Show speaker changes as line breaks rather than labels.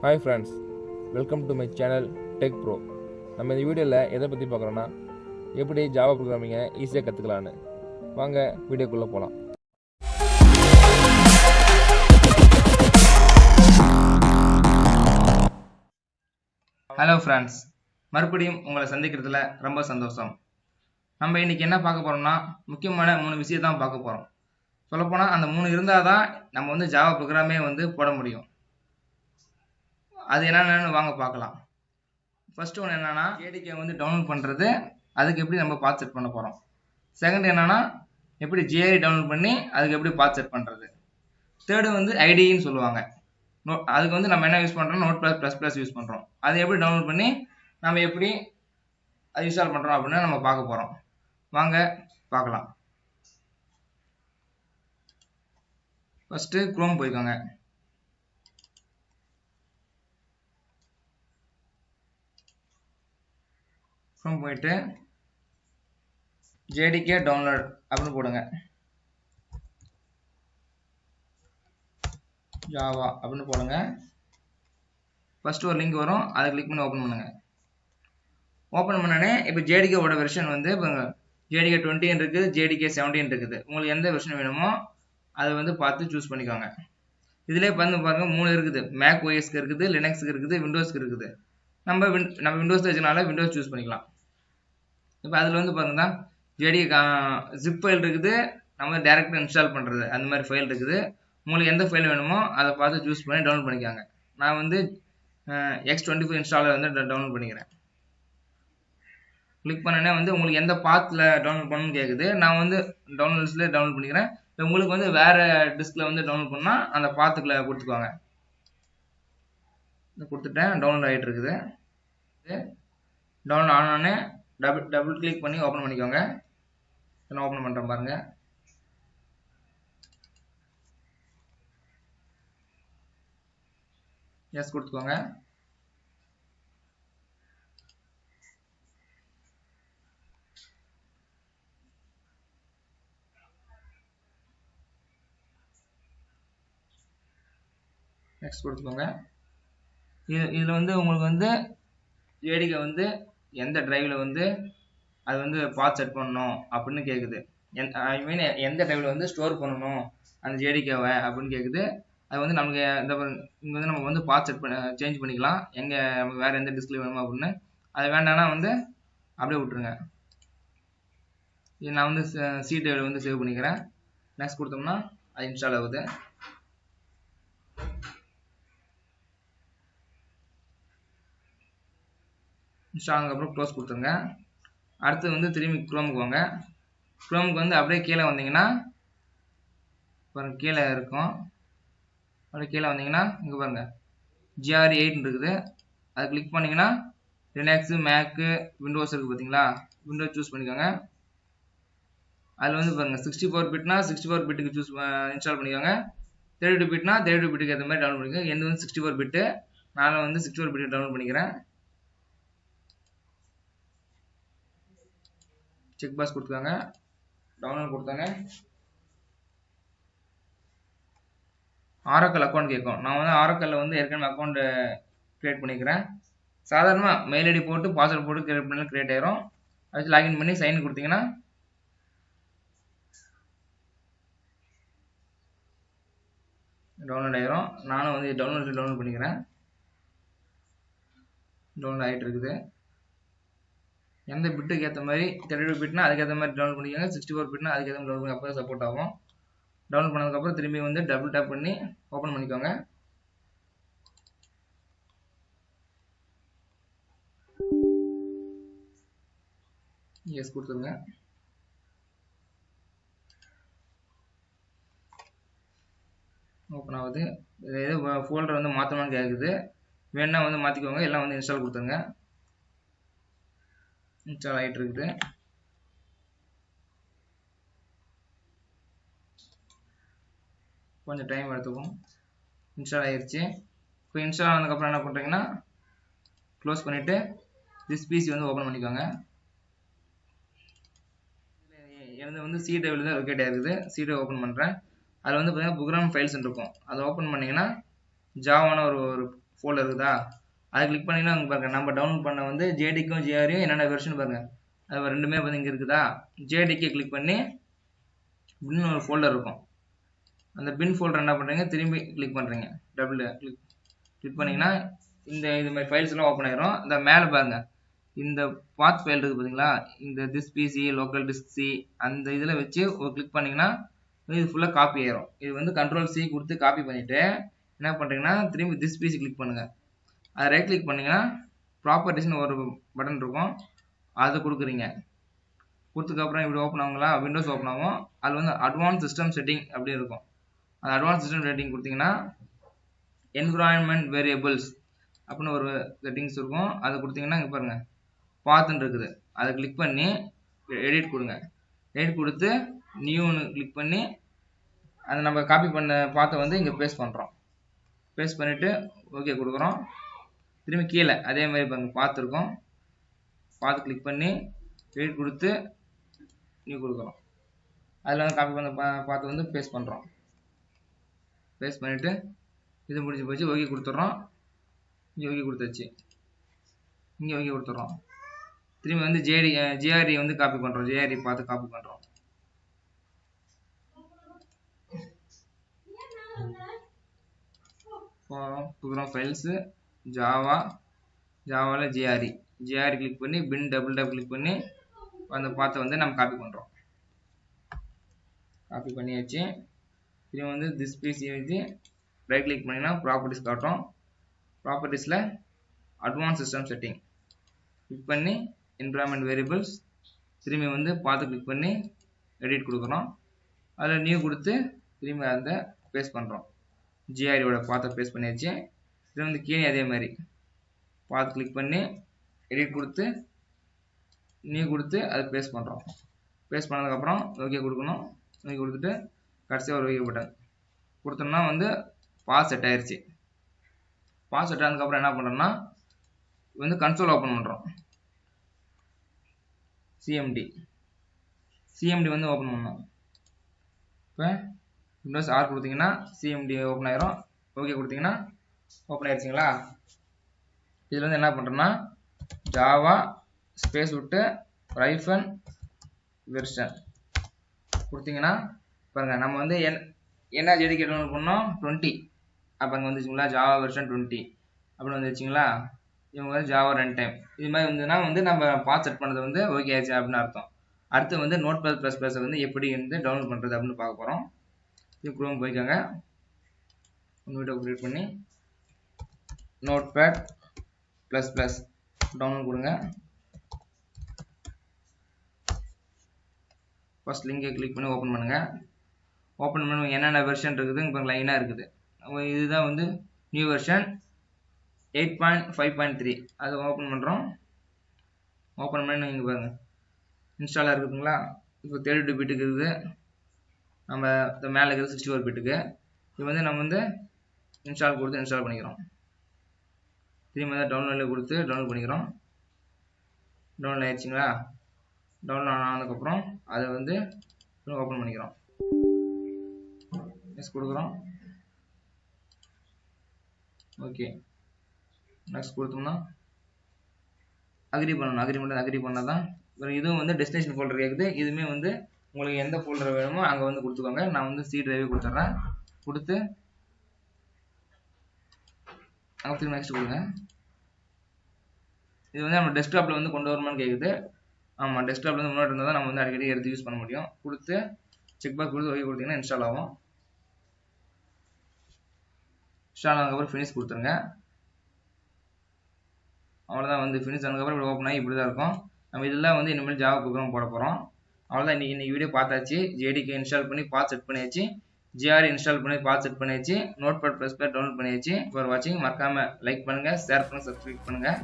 Hi friends, welcome to my channel Tech Pro. நம்ம இந்த வீடியோவில் எதை பற்றி பார்க்குறோன்னா எப்படி ஜாவா ப்ரோக்ராமிங்கை ஈஸியாக கற்றுக்கலான்னு. வாங்க வீடியோக்குள்ளே போகலாம்.
ஹலோ ஃப்ரெண்ட்ஸ், மறுபடியும் உங்களை சந்திக்கிறதுல ரொம்ப சந்தோஷம். நம்ம இன்னைக்கு என்ன பார்க்க போகிறோம்னா முக்கியமான 3 விஷயம் தான் பார்க்க போகிறோம். சொல்லப்போனால் அந்த 3 இருந்தால் தான் நம்ம ஜாவா ப்ரோக்ராமே போட முடியும். அது என்னென்னு வாங்க பார்க்கலாம். ஃபர்ஸ்ட் ஒன்று என்னன்னா JDK டவுன்லோட் பண்ணுறது, அதுக்கு எப்படி நம்ம பாத் செட் பண்ண போகிறோம். செகண்ட் என்னன்னா எப்படி JRE டவுன்லோட் பண்ணி அதுக்கு எப்படி பாத் செட் பண்ணுறது. தேர்டு ஐடின்னு சொல்லுவாங்க. அதுக்கு நம்ம என்ன யூஸ் பண்ணுறோம், Notepad++ யூஸ் பண்ணுறோம். அதை எப்படி டவுன்லோட் பண்ணி நம்ம எப்படி அது இன்ஸ்டால் பண்ணுறோம் அப்படின்னு நம்ம பார்க்க போகிறோம். வாங்க பார்க்கலாம். ஃபர்ஸ்ட்டு குரோம் போய்க்கோங்க. குரோம் போயிட்டு JDK டவுன்லோட் அப்படின்னு போடுங்க. ஜாவா அப்படின்னு போடுங்க. ஃபர்ஸ்ட் ஒரு லிங்க் வரும், அதை கிளிக் பண்ணி ஓப்பன் பண்ணுங்க. ஓப்பன் பண்ணனே இப்போ JDK ஓட வெர்ஷன் இப்போ JDK 20 இருக்குது, JDK 17 இருக்குது. உங்களுக்கு எந்த வெர்ஷன் வேணுமோ அதை பார்த்து சூஸ் பண்ணிக்கோங்க. இதிலே பாருங்க 3 இருக்குது. macOSக்கு இருக்குது, லினக்ஸ்க்கு இருக்குது, விண்டோஸ்க்கு இருக்குது. நம்ம விண்டோஸ் வச்சனால விண்டோஸ் சூஸ் பண்ணிக்கலாம். இப்போ அதில் பாருங்க JDK ஜிப் ஃபைல் இருக்குது, நம்ம டேரெக்டாக இன்ஸ்டால் பண்ணுறது அந்த மாதிரி ஃபைல் இருக்குது. உங்களுக்கு எந்த ஃபைல் வேணுமோ அதை பார்த்து சூஸ் பண்ணி டவுன்லோட் பண்ணிக்காங்க. நான் X25 இன்ஸ்டாலர் டவுன்லோட் பண்ணிக்கிறேன். கிளிக் பண்ணனே உங்களுக்கு எந்த பாத்தில் டவுன்லோட் பண்ணணும்னு கேட்குது. நான் டவுன்லோட்ஸ்லேயே டவுன்லோட் பண்ணிக்கிறேன். இப்போ உங்களுக்கு வேறு டிஸ்கில் டவுன்லோட் பண்ணால் அந்த பாத்துக்குள்ள கொடுத்துக்குவாங்க. கொடுத்துட்டேன், டவுன்லோட் ஆகிட்டு இருக்குது. டவுன்லோட் ஆனோடனே டபுள் கிளிக் பண்ணி ஓப்பன் பண்ணிக்கோங்க. நான் ஓப்பன் பண்ணுறேன் பாருங்க. எஸ் கொடுத்துக்கோங்க. நெக்ஸ்ட் கொடுத்துக்கோங்க. இதில் உங்களுக்கு JDK எந்த டிரைவில் அது பாத் செட் பண்ணணும் அப்படின்னு கேட்குது. ஐ மீன் எந்த டிரைவில் ஸ்டோர் பண்ணணும் அந்த JDKவை அப்படின்னு கேட்குது. அது நமக்கு இங்கே நம்ம பாத் செட் பண்ண சேஞ்ச் பண்ணிக்கலாம். எங்கே நம்ம வேறு எந்த டிஸ்கில் வேணுமோ அப்படின்னு. அது வேண்டாம்னா அப்படியே விட்டுருங்க. இது நான் C டிரைவில் சேவ் பண்ணிக்கிறேன். நெக்ஸ்ட் கொடுத்தோம்னா அது இன்ஸ்டால் ஆகுது. இன்ஸ்டால் ஆனதுக்கப்புறம் க்ளோஸ் கொடுத்துருங்க. அடுத்து திரும்பி குரோமுக்கு வாங்க. குரோமுக்கு அப்படியே கீழே வந்தீங்கன்னா பாருங்க, கீழே இருக்கும். அப்படியே கீழே வந்தீங்கன்னா இங்கே பாருங்க JRE 8 இருக்குது. அதை கிளிக் பண்ணிங்கன்னா லினக்ஸு, மேக்கு, விண்டோஸ் இருக்குது பார்த்தீங்களா. விண்டோஸ் சூஸ் பண்ணிக்கோங்க. அதில் பாருங்க 64 பிட்னா 64 பிட்டுக்கு இன்ஸ்டால் பண்ணிக்கோங்க. 32 பிட்னா 32 பிட்டுக்கு ஏற்ற மாதிரி டவுன்லோட் பண்ணிக்கோங்க. எந்த 64 பிட்டு, நான் 64 பிட்டு டவுன்லோட் பண்ணிக்கிறேன். செக் பாக்ஸ் கொடுத்துக்காங்க, டவுன்லோட் கொடுத்தாங்க. ஆரக்கல் அக்கௌண்ட் கேட்கும். நான் ஆரக்கல்ல ஏற்கனவே அக்கௌண்ட் கிரியேட் பண்ணிக்கிறேன். சாதாரணமாக மெயில் ஐடி போட்டு பாஸ்வேர்ட் போட்டு கிரியேட் பண்ணி கிரியேட் ஆயிரும். அது லாகின் பண்ணி சைன் கொடுத்தீங்கன்னா டவுன்லோட் ஆயிரும். நானும் டவுன்லோட் பண்ணிக்கிறேன். டவுன்லோட் ஆகிட்டு இருக்குது. எந்த பிட்டுக்கு ஏற்ற மாதிரி 32 பிட்னா அதுக்கேற்ற மாதிரி டவுன்லோட் பண்ணிக்கோங்க. 64 பிட்னா அதுக்கேற்ற மாதிரி டவுன்லோட் பண்ணி அப்போ சப்போர்ட் ஆகும். டவுன்லோட் பண்ணதுக்கப்புறம் திரும்பி டபுள் டேப் பண்ணி ஓப்பன் பண்ணிக்கோங்க. எஸ் கொடுத்துருங்க. ஓப்பன் ஆகுது. ஏதோ ஃபோல்டர் மாற்றணும்னு கேட்குது. வேணா மாற்றிக்கோங்க. எல்லாம் இன்ஸ்டால் கொடுத்துருங்க. இன்ஸ்டால் ஆகிட்டு இருக்குது. கொஞ்சம் டைம் எடுத்துக்கும். இன்ஸ்டால் ஆகிடுச்சு. இப்போ இன்ஸ்டால் ஆனதுக்கப்புறம் என்ன பண்ணுறீங்கன்னா க்ளோஸ் பண்ணிவிட்டு திஸ் பிசி ஓப்பன் பண்ணிக்கோங்க. எனது C டிரைவில் தான் லொக்கேட் ஆகிருக்குது. C டிரைவ் ஓப்பன் பண்ணுறேன். அதில் பார்த்தீங்கன்னா ப்ரோக்ராம் ஃபைல்ஸ் இருக்கும். அதை ஓப்பன் பண்ணிங்கன்னா ஜாவான ஒரு ஃபோல்டர் இருக்குதா, அதை கிளிக் பண்ணிங்கன்னா அங்கே பாருங்க நம்ம டவுன்லோட் பண்ண வந்து JDKக்கும் JREயும் என்னென்ன வெர்ஷன் பாருங்க, அது ரெண்டுமே வந்து இங்கே இருக்குதா. JDK கிளிக் பண்ணி பின் ஒரு ஃபோல்டர் இருக்கும், அந்த பின் ஃபோல்டர் என்ன பண்ணுறீங்க திரும்பி கிளிக் பண்ணுறீங்க, டபுள் கிளிக் பண்ணிங்கன்னா இது மாதிரி ஃபைல்ஸ் எல்லாம் ஓப்பன் ஆயிரும். இந்த மேலே பாருங்க இந்த பாத் ஃபைல் இருக்குது பார்த்தீங்களா, இந்த this PC local disk C அந்த இதில் வச்சு ஒரு கிளிக் பண்ணிங்கன்னா இது ஃபுல்லாக காப்பி ஆயிரும். இது வந்து கண்ட்ரோல் C கொடுத்து காப்பி பண்ணிவிட்டு என்ன பண்ணுறீங்கன்னா திரும்பி திஸ் பிசி கிளிக் பண்ணுங்கள், அதை ரைட் கிளிக் பண்ணிங்கன்னா ப்ராப்பர்ட்டிஸ்னு ஒரு பட்டன் இருக்கும், அதை கொடுக்குறீங்க. கொடுத்ததுக்கப்புறம் இப்படி ஓப்பன் ஆகுங்களா, விண்டோஸ் ஓப்பன் ஆகும். அதில் வந்து அட்வான்ஸ் சிஸ்டம் செட்டிங் அப்படி இருக்கும். அந்த அட்வான்ஸ் சிஸ்டம் செட்டிங் கொடுத்தீங்கன்னா என்விரான்மெண்ட் வேரியபிள்ஸ் அப்படின்னு ஒரு செட்டிங்ஸ் இருக்கும், அதை கொடுத்தீங்கன்னா இங்கே பாருங்கள் பாத்துன்னு இருக்குது, அதை கிளிக் பண்ணி எடிட் கொடுங்க. எடிட் கொடுத்து நியூன்னு கிளிக் பண்ணி அதை நம்ம காப்பி பண்ண பாத்தை வந்து இங்கே பேஸ்ட் பண்ணுறோம். பேஸ்ட் பண்ணிவிட்டு ஓகே கொடுக்குறோம். திரும்பி கீழே அதே மாதிரி பாருங்கள் பாத்து இருக்கும், பாத்து கிளிக் பண்ணி எடிட் கொடுத்து நியூ கொடுக்குறோம். அதில் வந்து காப்பி பண்ண பாத்து வந்து பேஸ்ட் பண்ணுறோம். பேஸ்ட் பண்ணிவிட்டு இது முடிஞ்சு போச்சு, ஓகே கொடுத்துட்றோம். இங்கே ஓகே கொடுத்தாச்சு, இங்கே ஓகே கொடுத்துட்றோம். திரும்பி வந்து JRE வந்து காப்பி பண்ணுறோம், JRE பார்த்து காப்பி பண்ணுறோம். கொடுக்குறோம் ஃபைல்ஸு ஜாவாவில் JRE கிளிக் பண்ணி பின் டபுள் கிளிக் பண்ணி அந்த பாத்தை வந்து நம்ம காப்பி பண்ணுறோம். காப்பி பண்ணியாச்சு. திரும்பி வந்து திஸ் பிசி வச்சு ரைட் கிளிக் பண்ணிங்கன்னா ப்ராப்பர்ட்டிஸ் காட்டும். ப்ராப்பர்ட்டிஸில் அட்வான்ஸ் சிஸ்டம் செட்டிங் கிளிக் பண்ணி என்விரான்மெண்ட் வேரியபிள்ஸ் திரும்பி வந்து பார்த்து கிளிக் பண்ணி எடிட் கொடுக்குறோம். அதில் நியூ கொடுத்து திரும்பி அதை பேஸ்ட் பண்ணுறோம். JREயோட பார்த்து பேஸ்ட் பண்ணியாச்சு. இது வந்து கீழே அதே மாதிரி பார்த்து கிளிக் பண்ணி எடிட் கொடுத்து நியூ கொடுத்து அதை பேஸ்ட் பண்ணுறோம். பேஸ்ட் பண்ணதுக்கப்புறம் ஓகே கொடுக்கணும். ஓகே கொடுத்துட்டு கடைசியாக ஒரு ஓகே பட்டன் கொடுத்தோம்னா வந்து பாஸ் செட் ஆயிடுச்சு. பாஸ் செட் ஆனதுக்கப்புறம் என்ன பண்ணுறோம்னா வந்து கன்சோல் ஓப்பன் பண்ணுறோம். CMD வந்து ஓப்பன் பண்ணோம். இப்போ விண்டோஸ் R கொடுத்தீங்கன்னா CMD ஓப்பன் ஆயிரும். ஓகே கொடுத்தீங்கன்னா ஓப்பன் ஆயிடுச்சிங்களா. இதில் வந்து என்ன பண்ணுறோம்னா ஜாவா ஸ்பேஸ் விட்டு ரைஃபன் வெர்ஷன் கொடுத்தீங்கன்னா பாருங்கள் நம்ம வந்து என்ன JDK டவுன்லோட் பண்ணோம் 20, அப்போ அங்கே வந்துச்சுங்களா ஜாவா வெர்ஷன் 20 அப்படின்னு வந்துச்சுங்களா. இவங்க வந்து ஜாவா ரன் டைம் இது மாதிரி வந்துன்னா வந்து நம்ம பாத் செட் பண்ணது வந்து ஓகே ஆச்சு அப்படின்னு அர்த்தம். அடுத்து வந்து Notepad++ வந்து எப்படி வந்து டவுன்லோட் பண்ணுறது அப்படின்னு பார்க்க போகிறோம். இது குரோம் போய்க்காங்க, வீடியோ கிரியேட் பண்ணி Notepad++ டவுன்லோட் கொடுங்க. ஃபர்ஸ்ட் லிங்கை கிளிக் பண்ணி ஓப்பன் பண்ணுங்கள். ஓப்பன் பண்ணி என்னென்ன வெர்ஷன் இருக்குது இப்போ லைனாக இருக்குது. இதுதான் வந்து நியூ வெர்ஷன் 8.5.3 அதை ஓப்பன் பண்ணுறோம். ஓப்பன் பண்ணி இங்கே பாருங்கள் இன்ஸ்டாலாக இருக்குதுங்களா. இப்போ 32 பிட்டுக்கு இருக்குது, நம்ம மேலே இருக்கிறது 64 பிட்டுக்கு. இது வந்து நம்ம வந்து இன்ஸ்டால் கொடுத்து இன்ஸ்டால் பண்ணிக்கிறோம். திரும்ப தான் டவுன்லோடில் கொடுத்து டவுன்லோட் பண்ணிக்கிறோம். டவுன்லோட் ஆயிடுச்சுங்களா. டவுன்லோட் ஆனதுக்கப்புறம் அதை வந்து ஓப்பன் பண்ணிக்கிறோம். நெக்ஸ்ட் கொடுக்குறோம். ஓகே நெக்ஸ்ட் கொடுத்தோம்னா அக்ரி பண்ணணும். அக்ரி பண்ணால் தான் இதுவும் வந்து டெஸ்டினேஷன் ஃபோல்டர் கேட்குது. இதுவுமே வந்து உங்களுக்கு எந்த ஃபோல்டர் வேணுமோ அங்கே வந்து கொடுத்துக்கோங்க. நான் வந்து C டிரைவே கொடுத்துட்றேன். கொடுத்து அங்கே திரும்ப நெக்ஸ்ட் கொடுங்க. இது வந்து நம்ம டெஸ்க்டாப்பில் வந்து கொண்டு வரணும்னு கேட்குது. ஆமாம் டெஸ்க்டாப்பில் வந்து முன்னாடி இருந்தால் தான் நம்ம வந்து அடிக்கடி எடுத்து யூஸ் பண்ண முடியும். கொடுத்து செக் பாக்ஸ் கொடுத்து ஓகே கொடுத்தீங்கன்னா இன்ஸ்டால் ஆகும். இன்ஸ்டால் ஆனதுக்கப்புறம் ஃபினிஷ் கொடுத்துருங்க. அவ்வளோதான் வந்து ஃபினிஷ் ஆனதுக்கப்புறம் இப்படி ஓப்பன் ஆகி இப்படி தான் இருக்கும். நம்ம இதெல்லாம் வந்து இனிமேல் ஜாவா ப்ரோக்ராம் போட போகிறோம். அவ்வளோதான். இன்னைக்கு வீடியோ பார்த்தாச்சு. JDK இன்ஸ்டால் பண்ணி பாத் செட் பண்ணியாச்சு. JRE இன்ஸ்டால் பண்ணி பாத் செட் பண்ணியாச்சு. Notepad++ டவுன்லோட் பண்ணியாச்சு. ஃபார் வாட்சிங். மறக்காமல் லைக் பண்ணுங்கள், ஷேர் பண்ணுங்கள், சப்ஸ்கிரைப் பண்ணுங்கள்.